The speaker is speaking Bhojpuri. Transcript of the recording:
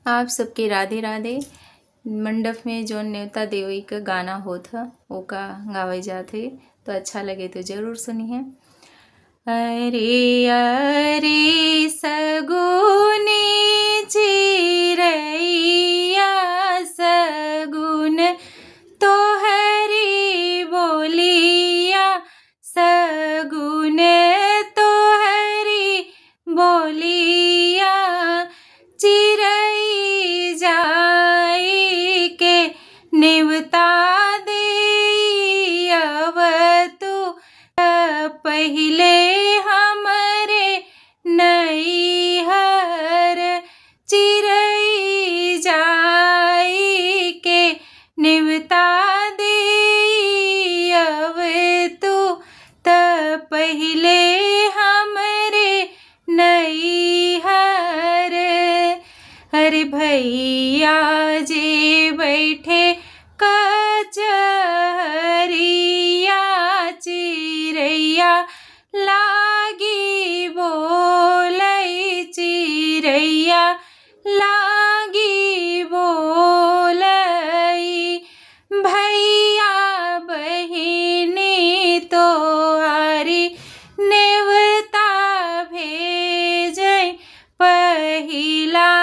आप सबके राधे राधे। मंडप में जो न्योता देवई का गाना होत ह ओका गावे जाथे, तो अच्छा लगे तो जरूर सुनिए। अरे अरे सगुने चिरैया सगुन तोहरी बोलिया सगुन तोहरी बोलिया चिरई जाई के नेवता देव तू पहिले हमरे नैहर चिरई जाई के नेवता देव तू त पहिले हमरे नैहर। हरे भैया जे बैठे कचहरिया चिरैया लागी बोलै चिरैया लागी बोलै। भैया बहिनी तोहारी नेवता भेजै पहिला